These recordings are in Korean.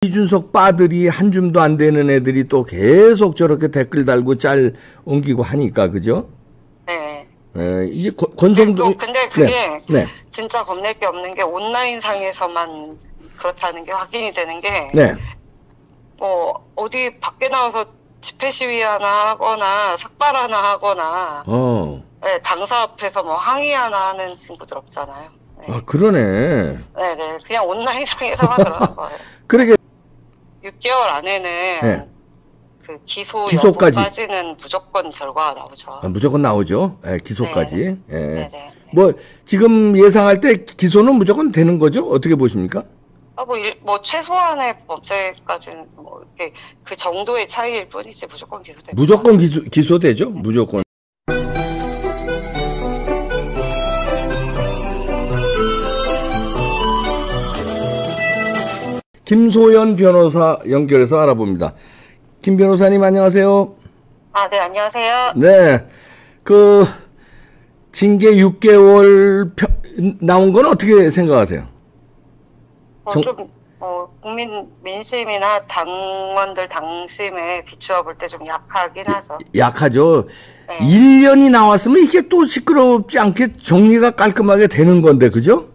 이준석 빠들이 한 줌도 안 되는 애들이 또 계속 저렇게 댓글 달고 짤 옮기고 하니까, 그죠? 네. 이제 권성동. 근데 그게 네. 진짜 겁낼 게 없는 게 온라인상에서만 그렇다는 게 확인이 되는 게, 네. 뭐 어디 밖에 나와서 집회 시위 하나 하거나 삭발 하나 하거나, 네, 당사 앞에서 뭐 항의 하나 하는 친구들 없잖아요. 네. 아, 그러네. 네네. 그냥 온라인상에서만 그러는 거예요. 그러게. 6개월 안에는 네. 그 기소 기소까지. 여부까지는 무조건 결과가 나오죠. 아, 무조건 나오죠. 네, 기소까지. 네. 예. 네네. 뭐 지금 예상할 때 기소는 무조건 되는 거죠? 어떻게 보십니까? 뭐 최소한의 범죄까지는 뭐 이렇게 그 정도의 차이일 뿐이지 무조건 기소됩니다. 무조건 기소되죠. 무조건. 김소연 변호사 연결해서 알아봅니다. 김 변호사님 안녕하세요. 아, 네, 안녕하세요. 네. 그 징계 6개월 나온 건 어떻게 생각하세요? 국민 민심이나 당원들 당심에 비추어 볼 때 좀 약하긴 하죠. 약하죠. 네. 1년이 나왔으면 이게 또 시끄럽지 않게 정리가 깔끔하게 되는 건데, 그죠?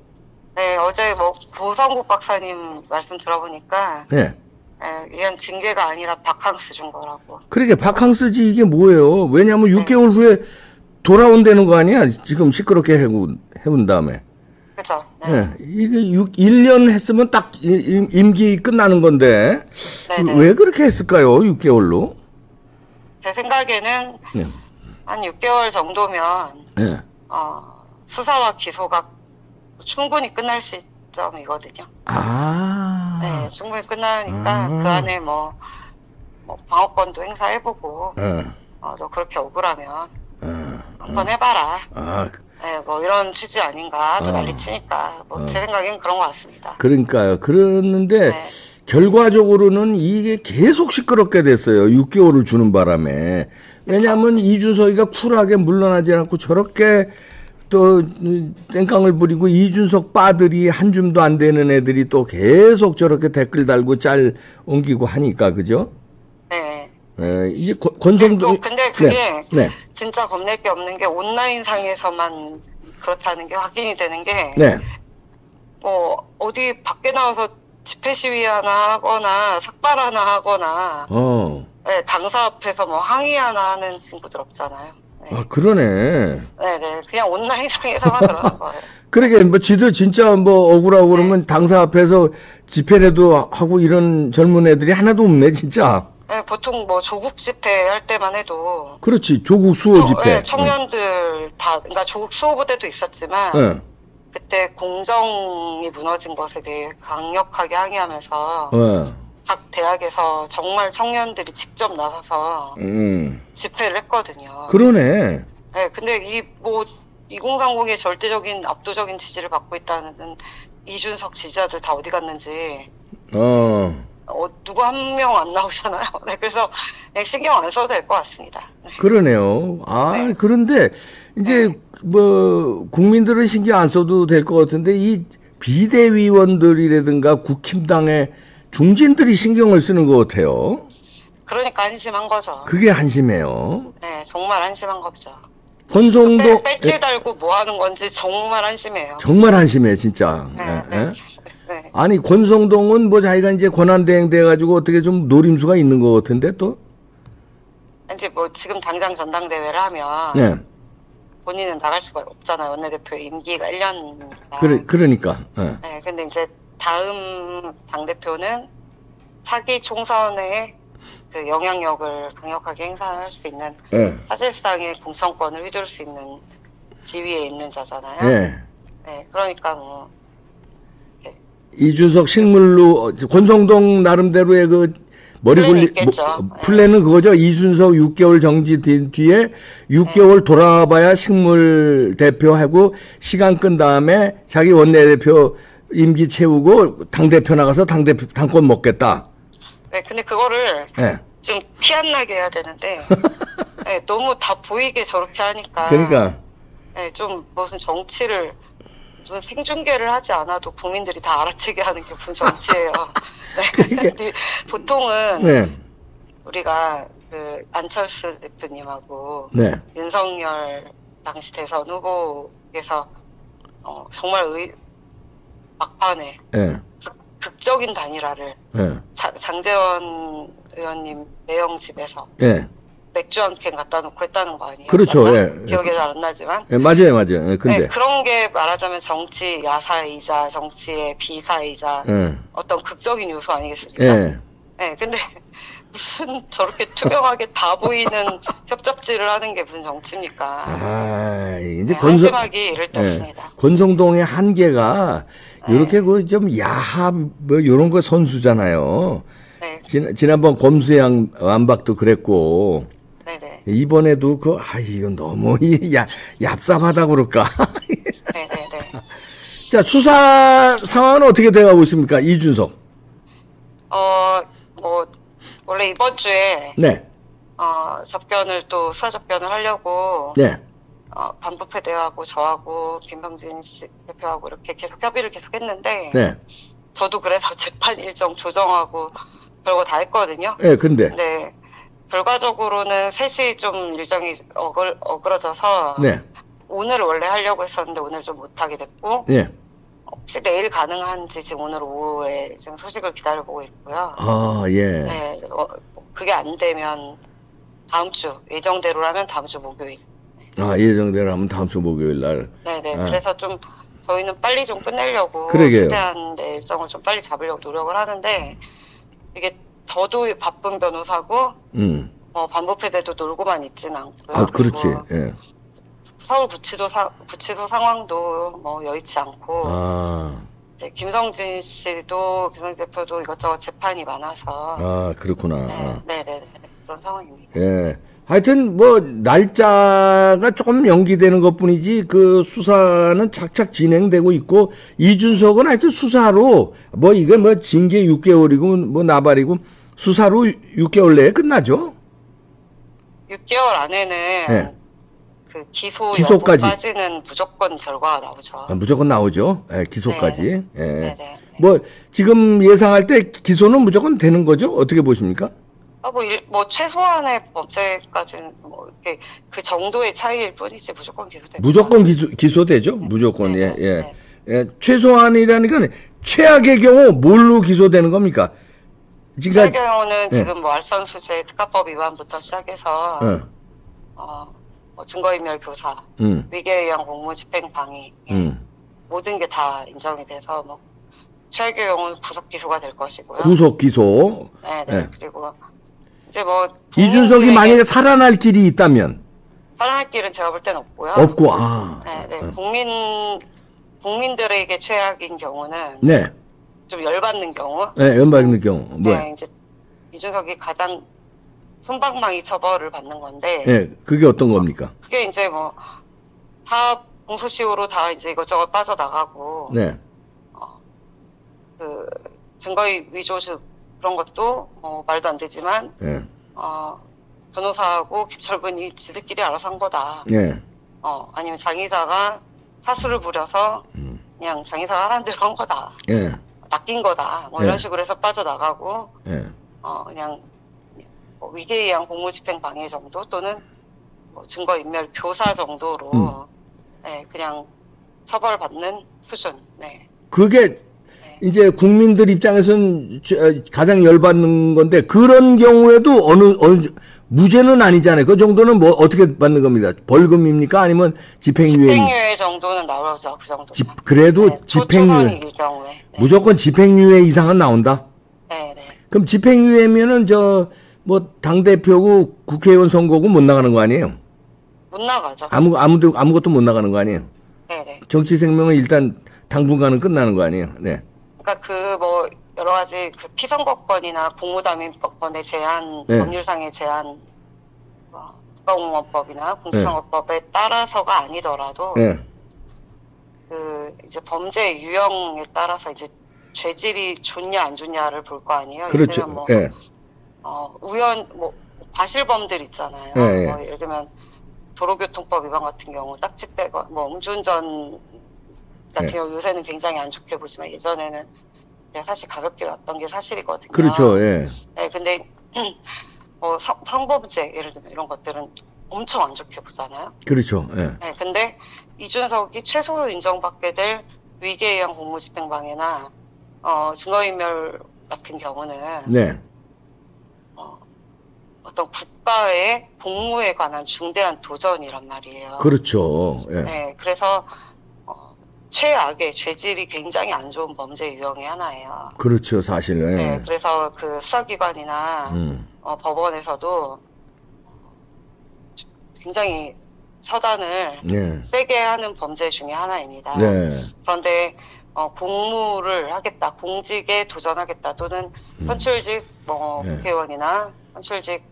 네, 어제 뭐 보성국 박사님 말씀 들어보니까, 네. 이건 징계가 아니라 바캉스 준 거라고. 그러게 바캉스지 이게 뭐예요? 왜냐하면 6개월 후에 돌아온다는 거 아니야? 지금 시끄럽게 해온 다음에. 그죠. 네. 이게 1년 했으면 딱 임기 끝나는 건데, 네네. 왜 그렇게 했을까요? 6개월로? 제 생각에는 네. 한 6개월 정도면, 네. 수사와 기소가 충분히 끝날 시점이거든요. 아. 네, 충분히 끝나니까 그 안에 뭐 방어권도 행사해보고, 너 그렇게 억울하면 한번 해봐라. 네, 뭐 이런 취지 아닌가, 또 난리치니까 제 생각엔 그런 것 같습니다. 그러니까요. 그랬는데 결과적으로는 이게 계속 시끄럽게 됐어요. 6개월을 주는 바람에. 왜냐하면 이준석이가 쿨하게 물러나지 않고 저렇게 또 땡깡을 부리고 이준석 빠들이 한 줌도 안 되는 애들이 또 계속 저렇게 댓글 달고 짤 옮기고 하니까, 그죠? 네. 이제 권성동. 근데 그게 네. 진짜 겁낼 게 없는 게 온라인상에서만 그렇다는 게 확인이 되는 게, 네. 뭐 어디 밖에 나와서 집회 시위 하나 하거나 삭발 하나 하거나, 네, 당사 앞에서 뭐 항의 하나 하는 친구들 없잖아요. 네. 아, 그러네. 네네. 그냥 온라인상에서만 그러는 거예요. 그러게, 뭐, 지들 진짜 뭐 억울하고 그러면 당사 앞에서 집회라도 하고 이런 젊은 애들이 하나도 없네, 진짜. 네, 보통 뭐 조국 집회 할 때만 해도. 그렇지, 조국 수호 집회. 네, 청년들 다, 그러니까 조국 수호부 때도 있었지만, 그때 공정이 무너진 것에 대해 강력하게 항의하면서, 각 대학에서 정말 청년들이 직접 나서서 집회를 했거든요. 그러네. 네, 근데 2030의 절대적인 압도적인 지지를 받고 있다는 이준석 지지자들 다 어디 갔는지 누구 한 명 안 나오잖아요. 네, 그래서 신경 안 써도 될 것 같습니다. 네. 그러네요. 그런데 이제 뭐 국민들은 신경 안 써도 될 것 같은데 이 비대위원들이라든가 국힘당의 중진들이 신경을 쓰는 것 같아요. 그러니까 한심한 거죠. 그게 한심해요. 네, 정말 한심한 거죠. 권성동 배지 달고 뭐 하는 건지 정말 한심해요. 정말 한심해 진짜. 네. 아니 권성동은 뭐 자기가 이제 권한대행 돼가지고 어떻게 좀 노림수가 있는 것 같은데 또? 이제 뭐 지금 당장 전당대회를 하면 본인은 나갈 수가 없잖아요. 원내대표 임기가 1년이니까. 그러니까. 네, 근데 이제 다음 당대표는 차기 총선에 그 영향력을 강력하게 행사할 수 있는 사실상의 공천권을 휘둘 수 있는 지위에 있는 자잖아요. 네, 그러니까 뭐 이준석 식물로 권성동 나름대로의 그 머리 굴리 플랜은 그거죠. 이준석 6개월 정지 뒤에 6개월 돌아와봐야 식물 대표하고 시간 끈 다음에 자기 원내대표 임기 채우고 당대표 나가서 당권 먹겠다. 네, 근데 그거를 좀 티 안 나게 해야 되는데 너무 다 보이게 저렇게 하니까 그러니까 좀 무슨 정치를 무슨 생중계를 하지 않아도 국민들이 다 알아채게 하는 게 무슨 정치예요. 네. 근데 보통은 네. 우리가 그 안철수 대표님하고 네. 윤석열 당시 대선 후보께서 정말 막판에 네. 극적인 단일화를 네. 장제원 의원님 내영 집에서 네. 맥주 한 캔 갖다 놓고 했다는 거 아니에요? 그렇죠. 예. 기억이 잘 안 나지만. 예, 맞아요. 예, 근데. 네, 그런 게 말하자면 정치 야사이자 정치의 비사이자 예. 어떤 극적인 요소 아니겠습니까? 예. 네, 근데 무슨 저렇게 투명하게 다 보이는 협잡질을 하는 게 무슨 정치입니까? 아, 이제 네, 한심하기 이를 데 없습니다. 권성동의 한계가 이렇게 그 좀 야합 뭐 이런 거 선수잖아요. 네. 지난번 검수양 완박도 그랬고. 네네. 이번에도 이건 너무 얍삽하다 그럴까. 네네네. 자, 수사 상황은 어떻게 돼가고 있습니까? 이준석. 뭐 원래 이번 주에 네. 접견을 또 수사 접견을 하려고 네. 반부패 대하고 저하고 김병진 씨 대표하고 이렇게 계속 협의를 계속했는데 네. 저도 그래서 재판 일정 조정하고 별거 다 했거든요. 네, 근데. 네. 결과적으로는 셋이 좀 일정이 어그러져서 네. 오늘 원래 하려고 했었는데 오늘 좀 못하게 됐고 네. 혹시 내일 가능한지 지금 오늘 오후에 지금 소식을 기다려보고 있고요. 아, 예. 네, 그게 안 되면 다음 주 예정대로라면 다음 주 목요일. 아, 예정대로 하면 다음 주 목요일 날. 네네. 그래서 좀 저희는 빨리 좀 끝내려고 그러게요. 최대한 내 일정을 좀 빨리 잡으려고 노력을 하는데 이게 저도 바쁜 변호사고 반부패대도 놀고만 있지는 않고요. 아, 그렇지. 예. 서울 구치소 상황도 뭐 여의치 않고 이제 김성진 대표도 이것저것 재판이 많아서 그렇구나. 네네네 그런 상황입니다. 예. 하여튼 뭐 날짜가 조금 연기되는 것뿐이지 그 수사는 착착 진행되고 있고 이준석은 하여튼 수사로 뭐 이게 뭐 징계 6개월이고 뭐 나발이고 수사로 6개월 내에 끝나죠. 6개월 안에는 네. 그 기소까지는 무조건 결과가 나오죠. 무조건 나오죠. 예, 기소까지. 예. 네네. 뭐 지금 예상할 때 기소는 무조건 되는 거죠? 어떻게 보십니까? 뭐 최소한의 범죄까지는 뭐 이렇게 그 정도의 차이일 뿐이지 무조건 기소됩니다. 무조건 기소되죠. 무조건. 네네. 예. 예. 최소한이라는 건 최악의 경우 뭘로 기소되는 겁니까? 최악의 경우는 지금 뭐 알선수재 특가법 위반부터 시작해서 뭐 증거인멸 교사, 위계에 의한 공무집행 방해 모든 게 다 인정이 돼서 뭐 최악의 경우는 구속 기소가 될 것이고요. 구속 기소. 네. 그리고 이제 뭐 이준석이 만약에 살아날 길이 있다면 살아날 길은 제가 볼 땐 없고요. 없고 네. 국민들에게 최악인 경우는 네. 좀 열받는 경우. 네, 열받는 경우. 네, 이제 이준석이 가장 솜방망이 처벌을 받는 건데. 네, 그게 어떤 겁니까? 그게 이제 뭐 다 공소시효로 다 이제 이것저것 빠져나가고. 네. 그 증거의 위조식 그런 것도 말도 안 되지만. 네. 변호사하고 김철근이 지들끼리 알아서 한 거다. 네. 아니면 장의사가 사수를 부려서 그냥 장의사가 하라는 대로 한 거다. 네. 낚인 거다. 뭐 이런 식으로 해서 빠져나가고. 네. 그냥 뭐 위계에 의한 공무집행 방해 정도 또는 뭐 증거인멸 교사 정도로 네, 그냥 처벌받는 수준. 네. 그게 이제 국민들 입장에서는 가장 열받는 건데 그런 경우에도 어느 무죄는 아니잖아요. 그 정도는 뭐 어떻게 받는 겁니다. 벌금입니까? 아니면 집행유예? 집행유예 정도는 나오죠. 그 정도. 그래도 네, 집행유예. 경우에. 네. 무조건 집행유예 이상은 나온다. 네. 그럼 집행유예면은 뭐 당대표고 국회의원 선거고 못 나가는 거 아니에요? 못 나가죠. 아무것도 못 나가는 거 아니에요? 네. 정치 생명은 일단 당분간은 끝나는 거 아니에요? 네. 그러니까 그 뭐 여러 가지 그 피선거권이나 공무담임권의 제한, 법률상의 제한, 국가공무원법이나 공직선거법에 따라서가 아니더라도 그 이제 범죄 유형에 따라서 이제 죄질이 좋냐 안 좋냐를 볼 거 아니에요. 그렇죠. 예를 들면 뭐 과실범들 있잖아요. 뭐 예를 들면 도로교통법 위반 같은 경우 딱지 떼고 뭐 음주운전 같은 경우 요새는 굉장히 안 좋게 보지만 예전에는 그냥 사실 가볍게 왔던 게 사실이거든요. 그렇죠. 예. 네, 근데 성범죄 예를 들면 이런 것들은 엄청 안 좋게 보잖아요. 그렇죠. 예. 네, 근데 이준석이 최소로 인정받게 될 위계에 의한 공무집행방해나 증거인멸 같은 경우는 네. 어떤 국가의 공무에 관한 중대한 도전이란 말이에요. 그렇죠. 예. 네, 그래서 최악의 죄질이 굉장히 안 좋은 범죄 유형의 하나예요. 그렇죠, 사실. 예. 네, 그래서 그 수사기관이나 법원에서도 굉장히 처단을 예. 세게 하는 범죄 중에 하나입니다. 네. 그런데 공무를 하겠다, 공직에 도전하겠다 또는 선출직 네. 국회의원이나 선출직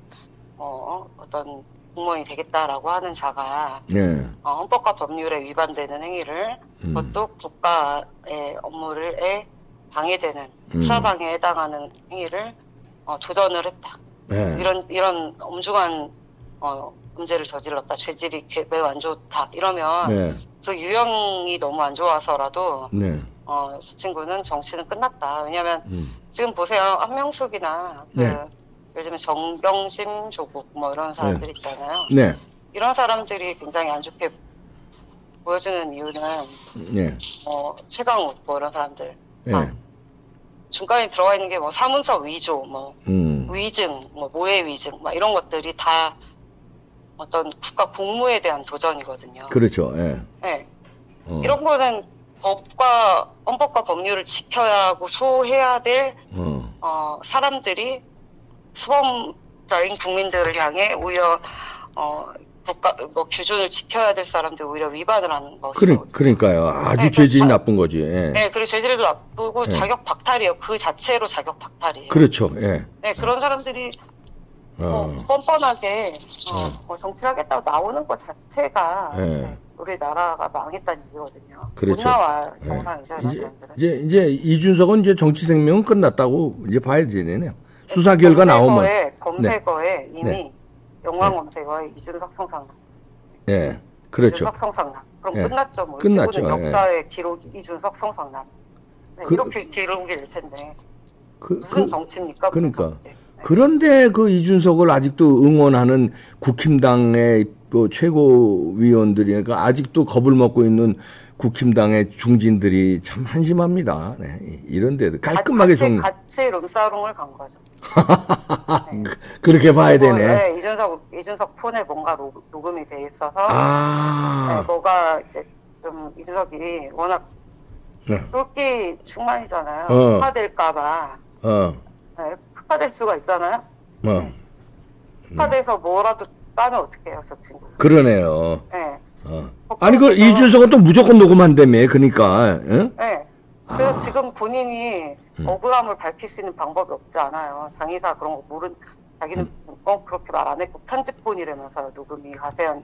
어떤 공무원이 되겠다라고 하는 자가 예. 헌법과 법률에 위반되는 행위를 그것도 국가의 업무에 방해되는 수사방해에 해당하는 행위를 도전을 했다. 예. 이런 엄중한 범죄를 저질렀다. 죄질이 매우 안 좋다. 이러면 네. 그 유형이 너무 안 좋아서라도 네. 저 친구는 정치는 끝났다. 왜냐하면 지금 보세요. 한명숙이나 네. 예를 들면 정경심, 조국 뭐 이런 사람들 있잖아요. 네. 이런 사람들이 굉장히 안 좋게 보여지는 이유는 네. 최강욱 뭐 이런 사람들 네. 중간에 들어가 있는 게 뭐 사문서 위조, 뭐 위증, 뭐 모해 위증, 막 이런 것들이 다 어떤 국가 공무에 대한 도전이거든요. 그렇죠. 예. 네. 이런 거는 헌법과 법률을 지켜야 하고 수호해야 될 사람들이 수범자인 국민들을 향해 오히려 국가 규준을 지켜야 될 사람들 오히려 위반을 하는 것이죠. 그러니까요. 아주 네, 죄질이 나쁜 거지. 예. 네, 그리고 죄질도 나쁘고 예. 자격 박탈이에요. 그 자체로 자격 박탈이에요. 그렇죠. 예. 네, 그런 사람들이 뻔뻔하게 정치를 하겠다고 나오는 것 자체가 예. 우리나라가 망했다는 얘기거든요. 그렇죠. 못 나와 예. 정상이죠. 이런 사람들은. 이제 이준석은 이제 정치 생명은 끝났다고 이제 봐야 되네요. 수사 결과 나오면. 검색어에 이미 네. 영광 검색어에 이준석 성상남. 예. 그렇죠. 이준석 성상남. 그럼 예. 끝났죠. 뭐. 끝났죠. 지금은 역사의 기록이 이준석 성상남. 네, 이렇게 기록이 될 텐데. 무슨 정치입니까? 그러니까. 무슨 정치? 그런데 그 이준석을 아직도 응원하는 국힘당의 그 최고위원들이니까 아직도 겁을 먹고 있는 국힘당의 중진들이 참 한심합니다. 네. 이런 데도 깔끔하게 정리. 같이 룸사롱을 간 거죠. 네. 그렇게 봐야 되네. 네, 이준석 폰에 뭔가 녹음이 돼 있어서 네, 뭐가 이제 좀 이준석이 워낙 똘끼 충만이잖아요. 흑화될까봐 네, 흑화될 수가 있잖아요. 흑화돼서 뭐라도 따면 어떡해요, 저 친구. 그러네요. 네. 아니 그 이준석은 또 무조건 녹음한다며. 그러니까. 응? 네. 그래서 지금 본인이 억울함을 밝힐 수 있는 방법이 없지 않아요. 장의사 그런 거 자기는 그렇게 말 안 했고 편집본이라면서요. 녹음이 가세현에서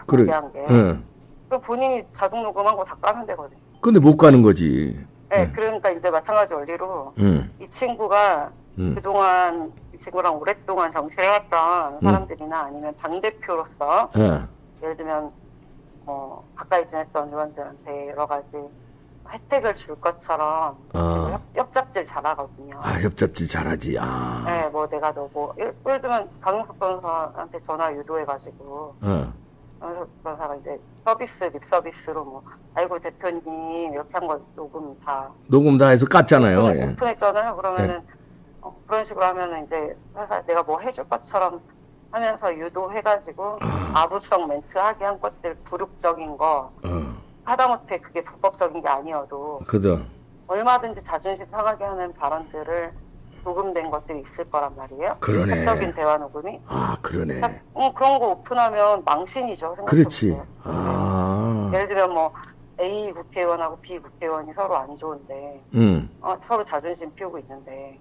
공개한 게. 그럼 본인이 자동 녹음한 거 다 까면 되거든요. 근데 못 가는 거지. 네, 그러니까 이제 마찬가지 원리로 이 친구가 그동안 이 친구랑 오랫동안 정치를 해왔던 사람들이나 아니면 당대표로서 예를 들면 가까이 지냈던 의원들한테 여러 가지 혜택을 줄 것처럼 지금 협잡질 잘하거든요. 협잡질 잘하지. 네, 뭐 내가 예를 들면 강용석 변호사한테 전화 유도해가지고 강용석 변호사가 이제 립 서비스로 아이고 대표님 이렇게 한 거 녹음 다 해서 깠잖아요. 오픈했잖아요. 그러면은 그런 식으로 하면은 이제 내가 뭐 해줄 것처럼 하면서 유도해가지고 아부성 멘트 하게 한 것들 불육적인 거 하다못해 그게 불법적인 게 아니어도 얼마든지 자존심 상하게 하는 발언들을 녹음된 것들이 있을 거란 말이에요. 그러네. 사적인 대화 녹음이. 그러네. 그런 거 오픈하면 망신이죠. 그렇지. 예를 들면 뭐 A 국회의원하고 B 국회의원이 서로 안 좋은데 서로 자존심 피우고 있는데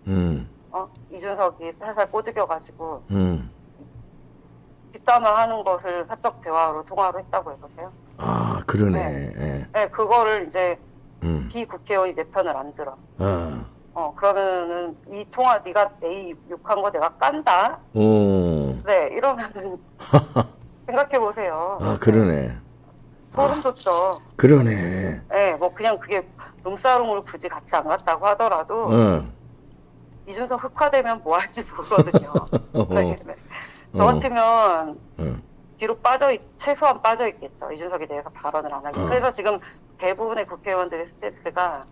이준석이 살살 꼬드겨가지고 뒷담화하는 것을 사적 대화로 통화로 했다고 해보세요. 그러네. 네, 그거를 이제 B 국회의원이 내 편을 안 들어. 그러면은 이 통화 네가 A 욕한 거 내가 깐다. 네, 이러면은 생각해 보세요. 그러네. 소름 돋죠. 그러네. 네, 뭐 그냥 그게 룸사롱을 굳이 같이 안 갔다고 하더라도 이준석 흑화되면 뭐 할지 모르거든요. 네, 네. 저 같으면 뒤로 최소한 빠져 있겠죠. 이준석에 대해서 발언을 안 하고. 그래서 지금 대부분의 국회의원들의 스탠스가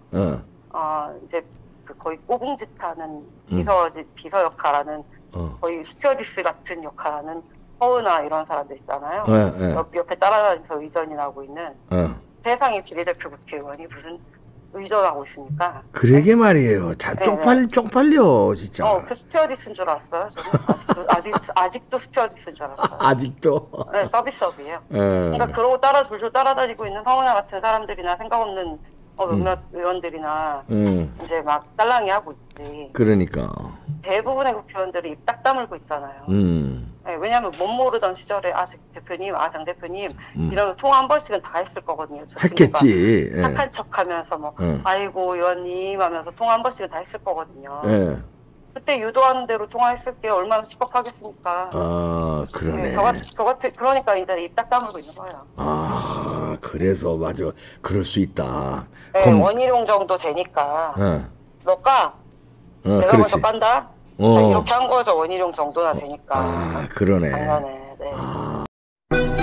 이제 그 거의 꼬붕짓하는 비서 역할하는 거의 스튜어디스 같은 역할하는 허은아 이런 사람들 있잖아요. 옆에 따라다니면서 의전이나 하고 있는 세상의 비례대표 국회의원이 무슨 의전하고 있으니까. 그러게 말이에요. 쪽팔려 진짜. 그 스튜어디스인 줄 알았어요. 저는 아직도 스튜어디스인 줄 알았어요. 아직도. 네, 서비스업이에요. 그러니까 그러고 졸졸 따라다니고 있는 성은아 같은 사람들이나 생각 없는 몇몇 의원들이나 이제 막 딸랑이 하고 있지. 그러니까. 대부분의 국회의원들이 입 딱 다물고 있잖아요. 네, 왜냐하면 못 모르던 시절에 대표님, 당 대표님 이러면 통화 한 번씩은 다 했을 거거든요. 했겠지. 착한 척하면서 뭐 아이고 의원님 하면서 통화 한 번씩은 다 했을 거거든요. 그때 유도하는 대로 통화했을 게 얼마나 시겁하겠습니까? 그러네. 네, 그러니까 이제 입 딱 다물고 있는 거예요. 그래서 맞아. 그럴 수 있다. 네, 원희룡 정도 되니까 너가 내가 먼저 깐다. 이렇게 한 거죠. 원희룡 정도나 되니까. 그러네. 작년에. 네.